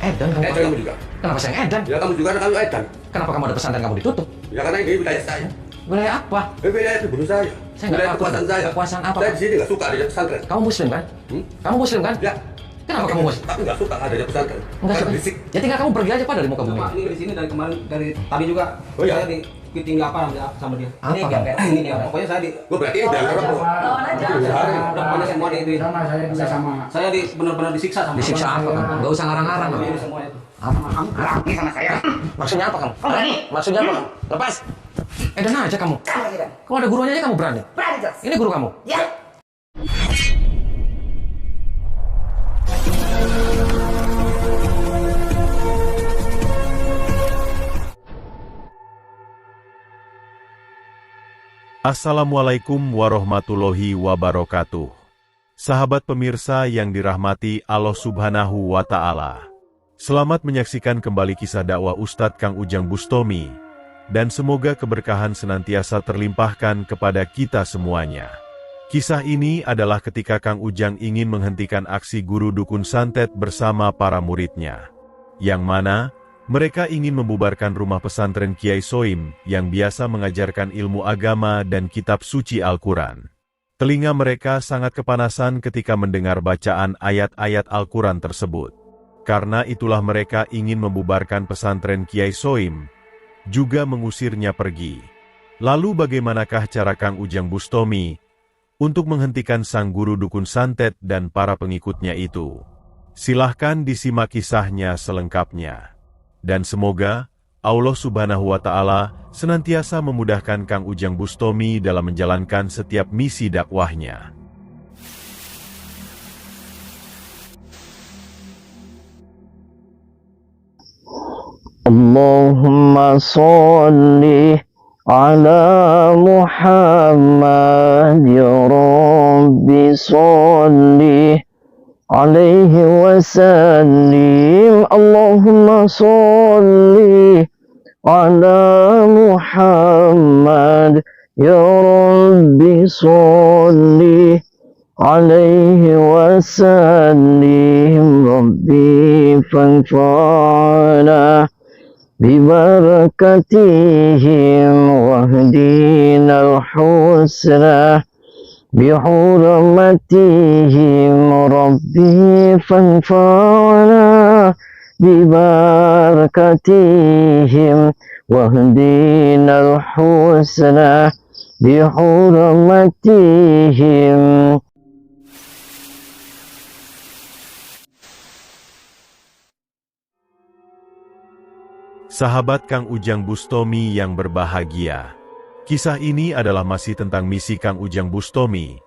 Edan kamu? Edan kamu juga. Kenapa saya Edan? Ya kamu juga, kamu Edan. Kenapa kamu ada pesantren kamu ditutup? Ya karena ini wilayah saya. Wilayah apa? Wilayah itu bunuh saya. Saya nggak Wilayah tahu. kekuasaan saya. Kekuasaan apa, Saya Pak? di sini nggak suka adanya pesantren. Kamu muslim kan? Kamu muslim kan? Ya. Kenapa kamu muslim? Tapi nggak suka adanya pesantren. Enggak Karena suka. berisik. Ya tinggal kamu pergi aja Pak dari muka bumi. Pak, ini di sini dari kemarin, dari tadi juga Oh, iya? saya ditinggal apa sama dia. Apa? Ini kayak ini nih, pokoknya saya di Gue berarti udah orang kok. pokoknya semua di itu. Sama saya juga sama. Saya benar-benar disiksa sama Disiksa apa kamu? Enggak usah ngarang-ngarang kamu. Ini semua itu. Apa? Kamu berani sama saya. Maksudnya apa kamu? Kamu berani? Maksudnya apa kamu? Lepas. Edan aja kamu. Kamu tidak. Kalau ada gurunya aja kamu berani. Berani jelas. Ini guru kamu. Ya. Assalamualaikum warahmatullahi wabarakatuh. Sahabat pemirsa yang dirahmati Allah Subhanahu wa Ta'ala. Selamat menyaksikan kembali kisah dakwah Ustadz Kang Ujang Bustomi, dan semoga keberkahan senantiasa terlimpahkan kepada kita semuanya. Kisah ini adalah ketika Kang Ujang ingin menghentikan aksi guru dukun santet bersama para muridnya, yang mana mereka ingin membubarkan rumah pesantren Kiai Soim yang biasa mengajarkan ilmu agama dan kitab suci Al-Quran. Telinga mereka sangat kepanasan ketika mendengar bacaan ayat-ayat Al-Quran tersebut. Karena itulah mereka ingin membubarkan pesantren Kiai Soim, juga mengusirnya pergi. Lalu bagaimanakah cara Kang Ujang Bustomi untuk menghentikan sang guru dukun santet dan para pengikutnya itu? Silahkan disimak kisahnya selengkapnya. Dan semoga Allah Subhanahu wa Ta'ala senantiasa memudahkan Kang Ujang Bustomi dalam menjalankan setiap misi dakwahnya. Allahumma sholli ala Muhammad ya Rabbi sholli alaihi wasallim. Allahumma sholli ala Muhammad ya Rabbi sholli alaihi wasallim. Rabbi fanfa'na ببركتهم واهدنا الحسنى بحرمتهم. ربي فانفعنا ببركتهم واهدنا الحسنى بحرمتهم. Sahabat Kang Ujang Bustomi yang berbahagia, kisah ini adalah masih tentang misi Kang Ujang Bustomi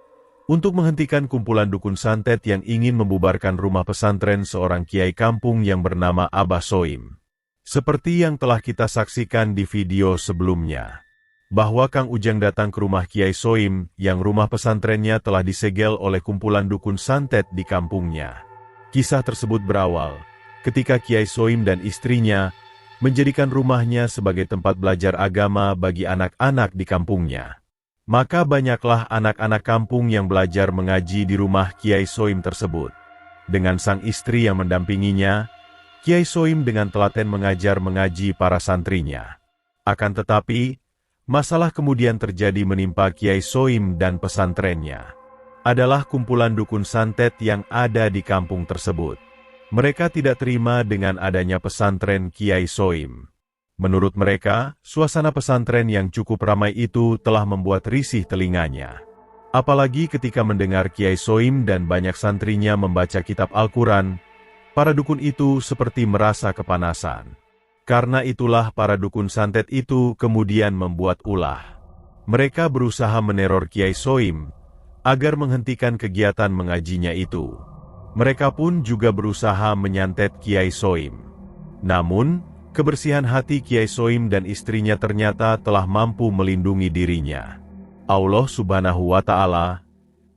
untuk menghentikan kumpulan dukun santet yang ingin membubarkan rumah pesantren seorang kiai kampung yang bernama Abah Soim. Seperti yang telah kita saksikan di video sebelumnya, bahwa Kang Ujang datang ke rumah Kiai Soim yang rumah pesantrennya telah disegel oleh kumpulan dukun santet di kampungnya. Kisah tersebut berawal ketika Kiai Soim dan istrinya menjadikan rumahnya sebagai tempat belajar agama bagi anak-anak di kampungnya. Maka banyaklah anak-anak kampung yang belajar mengaji di rumah Kiai Soim tersebut. Dengan sang istri yang mendampinginya, Kiai Soim dengan telaten mengajar mengaji para santrinya. Akan tetapi, masalah kemudian terjadi menimpa Kiai Soim dan pesantrennya. Adalah kumpulan dukun santet yang ada di kampung tersebut. Mereka tidak terima dengan adanya pesantren Kiai Soim. Menurut mereka, suasana pesantren yang cukup ramai itu telah membuat risih telinganya. Apalagi ketika mendengar Kiai Soim dan banyak santrinya membaca kitab Al-Quran, para dukun itu seperti merasa kepanasan. Karena itulah para dukun santet itu kemudian membuat ulah. Mereka berusaha meneror Kiai Soim agar menghentikan kegiatan mengajinya itu. Mereka pun juga berusaha menyantet Kiai Soim. Namun, kebersihan hati Kiai Soim dan istrinya ternyata telah mampu melindungi dirinya. Allah Subhanahu wa Ta'ala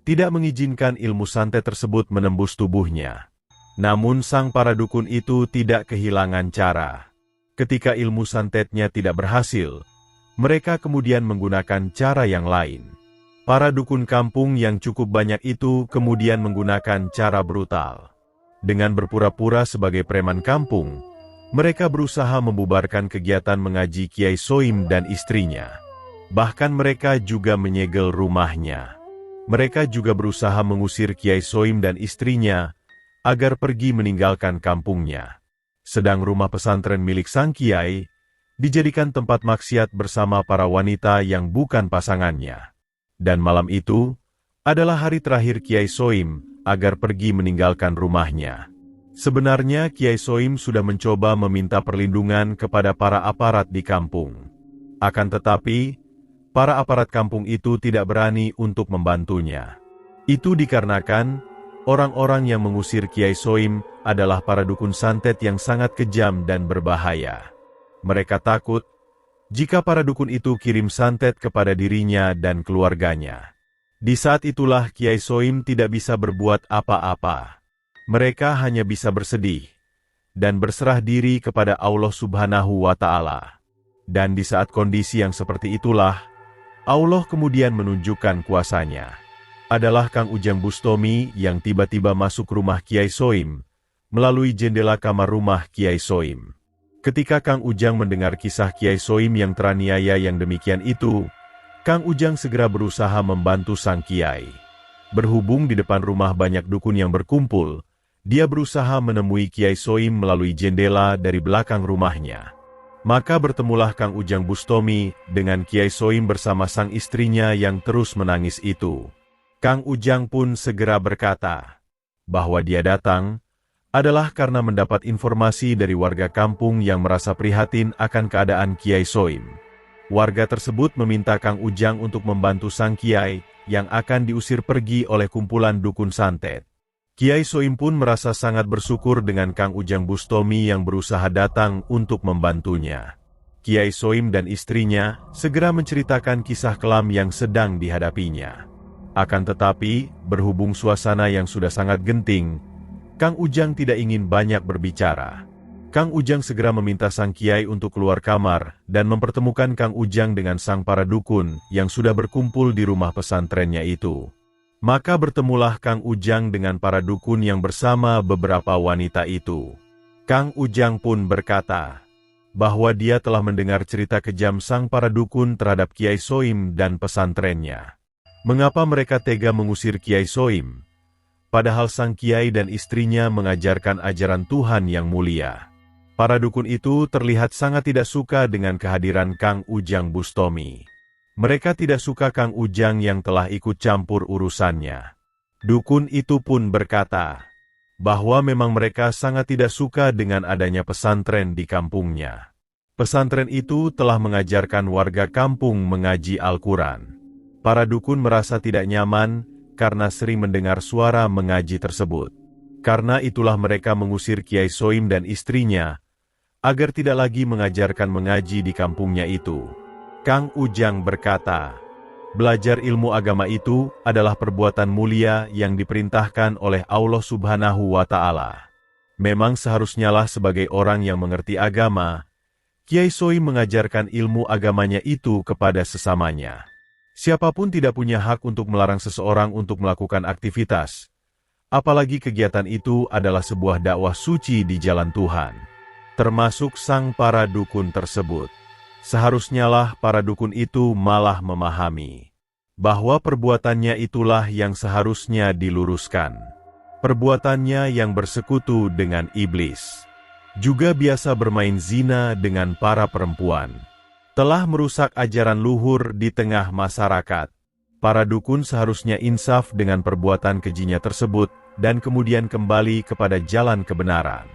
tidak mengizinkan ilmu santet tersebut menembus tubuhnya. Namun sang para dukun itu tidak kehilangan cara. Ketika ilmu santetnya tidak berhasil, mereka kemudian menggunakan cara yang lain. Para dukun kampung yang cukup banyak itu kemudian menggunakan cara brutal. Dengan berpura-pura sebagai preman kampung, mereka berusaha membubarkan kegiatan mengaji Kiai Soim dan istrinya. Bahkan mereka juga menyegel rumahnya. Mereka juga berusaha mengusir Kiai Soim dan istrinya agar pergi meninggalkan kampungnya. Sedang rumah pesantren milik sang Kiai dijadikan tempat maksiat bersama para wanita yang bukan pasangannya. Dan malam itu adalah hari terakhir Kiai Soim agar pergi meninggalkan rumahnya. Sebenarnya Kiai Soim sudah mencoba meminta perlindungan kepada para aparat di kampung. Akan tetapi, para aparat kampung itu tidak berani untuk membantunya. Itu dikarenakan orang-orang yang mengusir Kiai Soim adalah para dukun santet yang sangat kejam dan berbahaya. Mereka takut jika para dukun itu kirim santet kepada dirinya dan keluarganya. Di saat itulah Kiai Soim tidak bisa berbuat apa-apa. Mereka hanya bisa bersedih dan berserah diri kepada Allah Subhanahu wa Ta'ala. Dan di saat kondisi yang seperti itulah, Allah kemudian menunjukkan kuasanya. Adalah Kang Ujang Bustomi yang tiba-tiba masuk rumah Kiai Soim melalui jendela kamar rumah Kiai Soim. Ketika Kang Ujang mendengar kisah Kiai Soim yang teraniaya yang demikian itu, Kang Ujang segera berusaha membantu sang Kiai. Berhubung di depan rumah banyak dukun yang berkumpul, dia berusaha menemui Kiai Soim melalui jendela dari belakang rumahnya. Maka bertemulah Kang Ujang Bustomi dengan Kiai Soim bersama sang istrinya yang terus menangis itu. Kang Ujang pun segera berkata bahwa dia datang adalah karena mendapat informasi dari warga kampung yang merasa prihatin akan keadaan Kiai Soim. Warga tersebut meminta Kang Ujang untuk membantu sang Kiai yang akan diusir pergi oleh kumpulan dukun santet. Kiai Soim pun merasa sangat bersyukur dengan Kang Ujang Bustomi yang berusaha datang untuk membantunya. Kiai Soim dan istrinya segera menceritakan kisah kelam yang sedang dihadapinya. Akan tetapi, berhubung suasana yang sudah sangat genting, Kang Ujang tidak ingin banyak berbicara. Kang Ujang segera meminta sang Kiai untuk keluar kamar dan mempertemukan Kang Ujang dengan sang para dukun yang sudah berkumpul di rumah pesantrennya itu. Maka bertemulah Kang Ujang dengan para dukun yang bersama beberapa wanita itu. Kang Ujang pun berkata bahwa dia telah mendengar cerita kejam sang para dukun terhadap Kiai Soim dan pesantrennya. Mengapa mereka tega mengusir Kiai Soim? Padahal sang Kiai dan istrinya mengajarkan ajaran Tuhan yang mulia. Para dukun itu terlihat sangat tidak suka dengan kehadiran Kang Ujang Bustomi. Mereka tidak suka Kang Ujang yang telah ikut campur urusannya. Dukun itu pun berkata bahwa memang mereka sangat tidak suka dengan adanya pesantren di kampungnya. Pesantren itu telah mengajarkan warga kampung mengaji Al-Quran. Para dukun merasa tidak nyaman karena sering mendengar suara mengaji tersebut. Karena itulah mereka mengusir Kiai Soim dan istrinya agar tidak lagi mengajarkan mengaji di kampungnya itu. Kang Ujang berkata, belajar ilmu agama itu adalah perbuatan mulia yang diperintahkan oleh Allah Subhanahu wa Ta'ala. Memang seharusnya lah sebagai orang yang mengerti agama, Kiai Soim mengajarkan ilmu agamanya itu kepada sesamanya. Siapapun tidak punya hak untuk melarang seseorang untuk melakukan aktivitas, apalagi kegiatan itu adalah sebuah dakwah suci di jalan Tuhan. Termasuk sang para dukun tersebut. Seharusnya lah para dukun itu malah memahami bahwa perbuatannya itulah yang seharusnya diluruskan. Perbuatannya yang bersekutu dengan iblis. Juga biasa bermain zina dengan para perempuan. Telah merusak ajaran luhur di tengah masyarakat. Para dukun seharusnya insaf dengan perbuatan kejinya tersebut dan kemudian kembali kepada jalan kebenaran.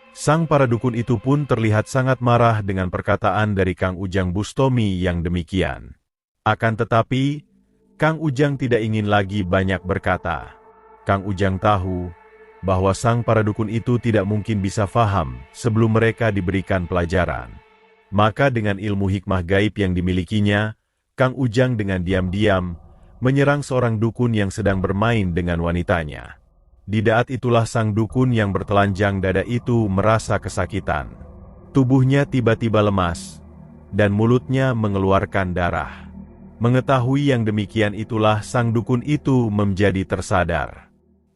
Sang para dukun itu pun terlihat sangat marah dengan perkataan dari Kang Ujang Bustomi yang demikian. Akan tetapi, Kang Ujang tidak ingin lagi banyak berkata. Kang Ujang tahu bahwa sang para dukun itu tidak mungkin bisa faham sebelum mereka diberikan pelajaran. Maka dengan ilmu hikmah gaib yang dimilikinya, Kang Ujang dengan diam-diam menyerang seorang dukun yang sedang bermain dengan wanitanya. Di daat itulah sang dukun yang bertelanjang dada itu merasa kesakitan. Tubuhnya tiba-tiba lemas, dan mulutnya mengeluarkan darah. Mengetahui yang demikian itulah sang dukun itu menjadi tersadar.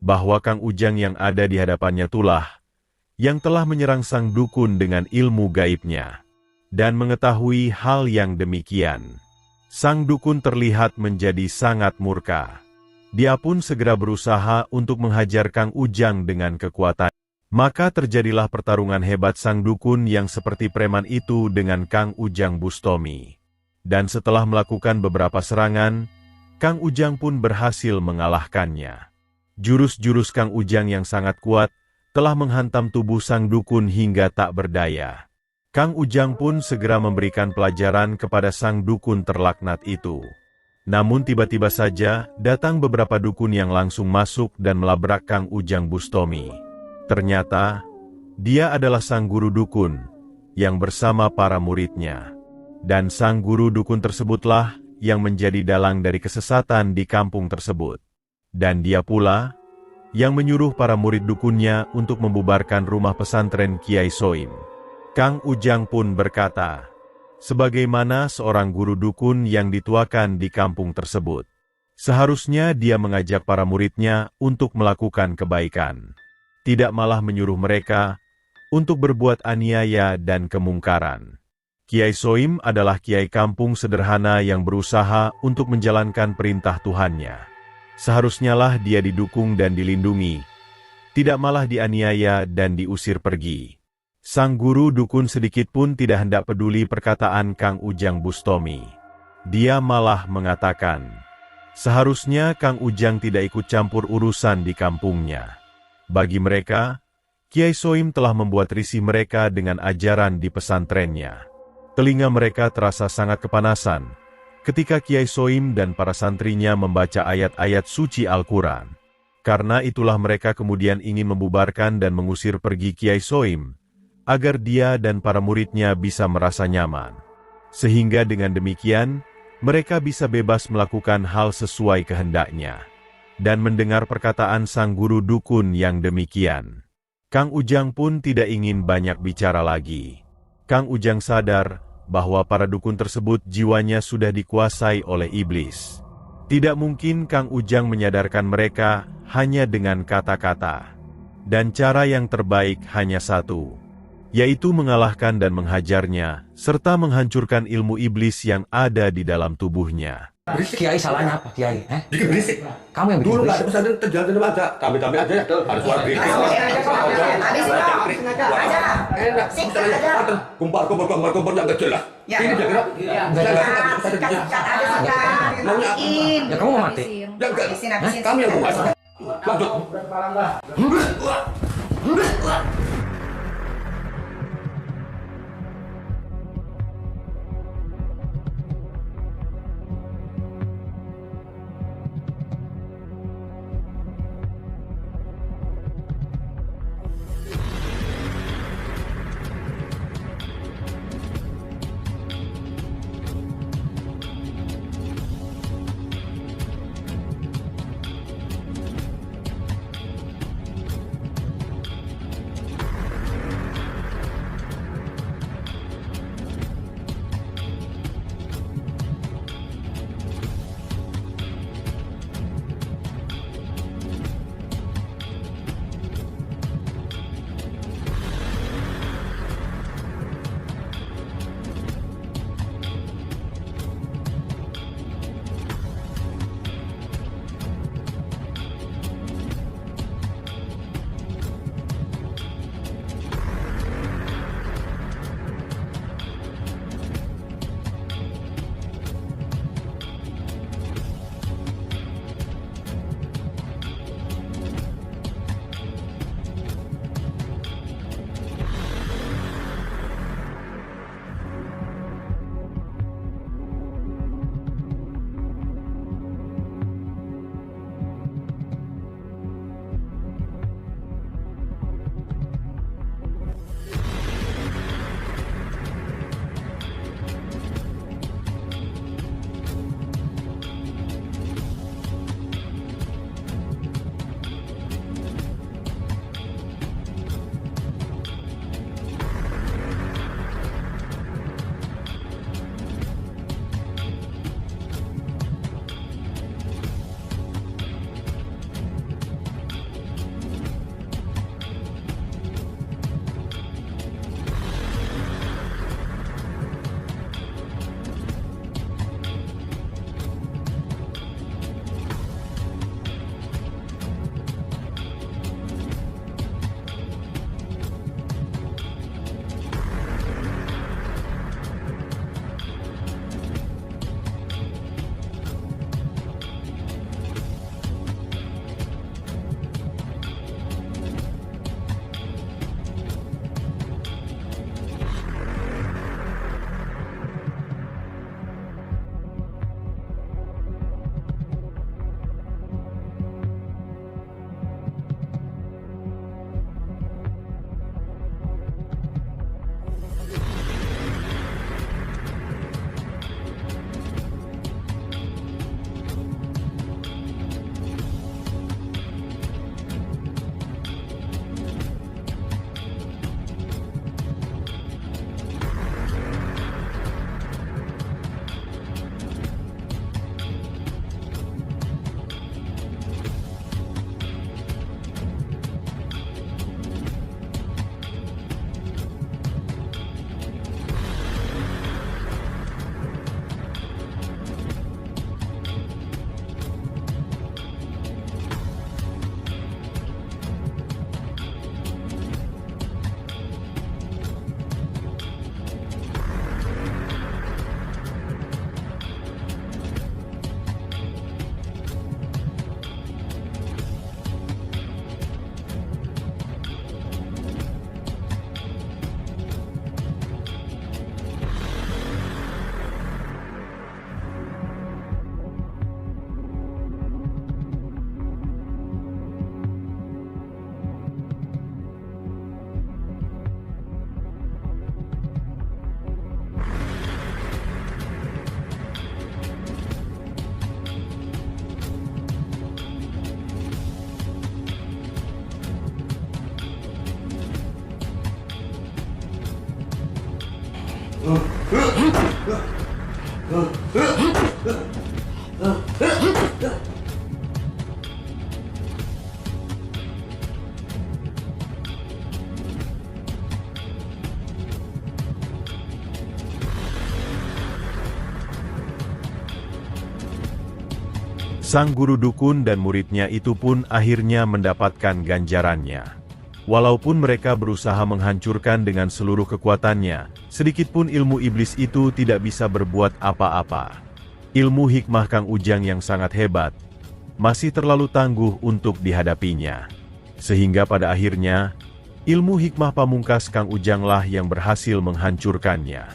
bahwa Kang Ujang yang ada di hadapannya itulah yang telah menyerang sang dukun dengan ilmu gaibnya. Dan mengetahui hal yang demikian, sang dukun terlihat menjadi sangat murka. Dia pun segera berusaha untuk menghajar Kang Ujang dengan kekuatan. Maka terjadilah pertarungan hebat sang dukun yang seperti preman itu dengan Kang Ujang Bustomi. Dan setelah melakukan beberapa serangan, Kang Ujang pun berhasil mengalahkannya. Jurus-jurus Kang Ujang yang sangat kuat telah menghantam tubuh sang dukun hingga tak berdaya. Kang Ujang pun segera memberikan pelajaran kepada sang dukun terlaknat itu. Namun tiba-tiba saja datang beberapa dukun yang langsung masuk dan melabrak Kang Ujang Bustomi. Ternyata, dia adalah sang guru dukun yang bersama para muridnya. Dan sang guru dukun tersebutlah yang menjadi dalang dari kesesatan di kampung tersebut. Dan dia pula yang menyuruh para murid dukunnya untuk membubarkan rumah pesantren Kiai Soim. Kang Ujang pun berkata, sebagaimana seorang guru dukun yang dituakan di kampung tersebut, seharusnya dia mengajak para muridnya untuk melakukan kebaikan, tidak malah menyuruh mereka untuk berbuat aniaya dan kemungkaran. Kiai Soim adalah kiai kampung sederhana yang berusaha untuk menjalankan perintah Tuhannya. Seharusnyalah dia didukung dan dilindungi, tidak malah dianiaya dan diusir pergi. Sang guru dukun sedikit pun tidak hendak peduli perkataan Kang Ujang Bustomi. Dia malah mengatakan, seharusnya Kang Ujang tidak ikut campur urusan di kampungnya. Bagi mereka, Kiai Soim telah membuat risih mereka dengan ajaran di pesantrennya. Telinga mereka terasa sangat kepanasan ketika Kiai Soim dan para santrinya membaca ayat-ayat suci Al-Quran. Karena itulah mereka kemudian ingin membubarkan dan mengusir pergi Kiai Soim, agar dia dan para muridnya bisa merasa nyaman. Sehingga dengan demikian, mereka bisa bebas melakukan hal sesuai kehendaknya. Dan mendengar perkataan sang guru dukun yang demikian, Kang Ujang pun tidak ingin banyak bicara lagi. Kang Ujang sadar bahwa para dukun tersebut jiwanya sudah dikuasai oleh iblis. Tidak mungkin Kang Ujang menyadarkan mereka hanya dengan kata-kata. Dan cara yang terbaik hanya satu, yaitu mengalahkan dan menghajarnya, serta menghancurkan ilmu iblis yang ada di dalam tubuhnya. Kiai salahnya apa, Kiai? Bikin berisik. Kamu yang bikin Dulu nggak ada berisik. pesantren terjalan aja. Kami aja ya. Ada suara berisik. Enak. Kumpar yang kecil lah. Ini dia kira. Ya kamu mau mati? Ya enggak. Kami yang mau mati. Lanjut. Sang guru dukun dan muridnya itu pun akhirnya mendapatkan ganjarannya. Walaupun mereka berusaha menghancurkan dengan seluruh kekuatannya, sedikitpun ilmu iblis itu tidak bisa berbuat apa-apa. Ilmu hikmah Kang Ujang yang sangat hebat, masih terlalu tangguh untuk dihadapinya. Sehingga pada akhirnya, ilmu hikmah pamungkas Kang Ujanglah yang berhasil menghancurkannya.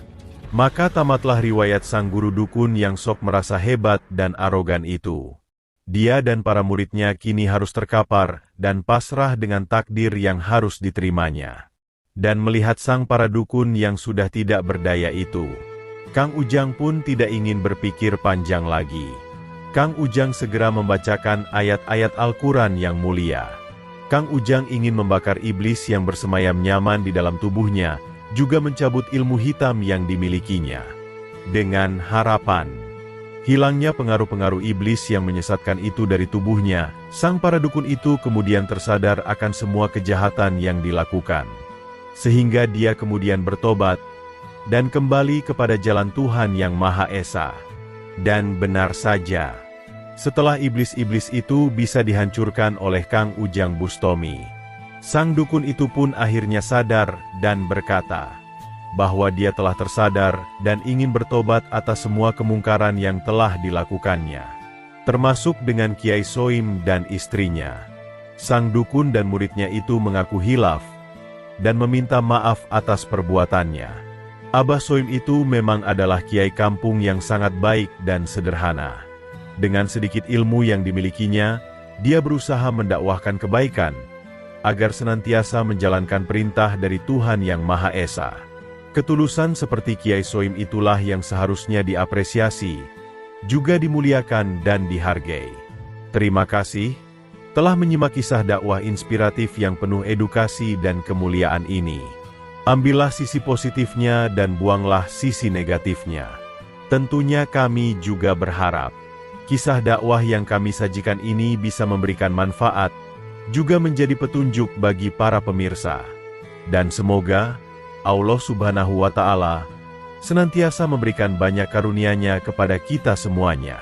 Maka tamatlah riwayat sang guru dukun yang sok merasa hebat dan arogan itu. Dia dan para muridnya kini harus terkapar dan pasrah dengan takdir yang harus diterimanya. Dan melihat sang para dukun yang sudah tidak berdaya itu, Kang Ujang pun tidak ingin berpikir panjang lagi. Kang Ujang segera membacakan ayat-ayat Al-Quran yang mulia. Kang Ujang ingin membakar iblis yang bersemayam nyaman di dalam tubuhnya, juga mencabut ilmu hitam yang dimilikinya. Dengan harapan hilangnya pengaruh-pengaruh iblis yang menyesatkan itu dari tubuhnya, sang para dukun itu kemudian tersadar akan semua kejahatan yang dilakukan. Sehingga dia kemudian bertobat, dan kembali kepada jalan Tuhan yang Maha Esa. Dan benar saja, setelah iblis-iblis itu bisa dihancurkan oleh Kang Ujang Bustomi, sang dukun itu pun akhirnya sadar dan berkata bahwa dia telah tersadar dan ingin bertobat atas semua kemungkaran yang telah dilakukannya, termasuk dengan Kiai Soim dan istrinya. Sang dukun dan muridnya itu mengaku hilaf dan meminta maaf atas perbuatannya. Abah Soim itu memang adalah kiai kampung yang sangat baik dan sederhana. Dengan sedikit ilmu yang dimilikinya, dia berusaha mendakwahkan kebaikan, agar senantiasa menjalankan perintah dari Tuhan yang Maha Esa. Ketulusan seperti Kiai Soim itulah yang seharusnya diapresiasi, juga dimuliakan dan dihargai. Terima kasih telah menyimak kisah dakwah inspiratif yang penuh edukasi dan kemuliaan ini. Ambillah sisi positifnya dan buanglah sisi negatifnya. Tentunya kami juga berharap kisah dakwah yang kami sajikan ini bisa memberikan manfaat, juga menjadi petunjuk bagi para pemirsa. Dan semoga Allah Subhanahu wa Ta'ala senantiasa memberikan banyak karunia-Nya kepada kita semuanya.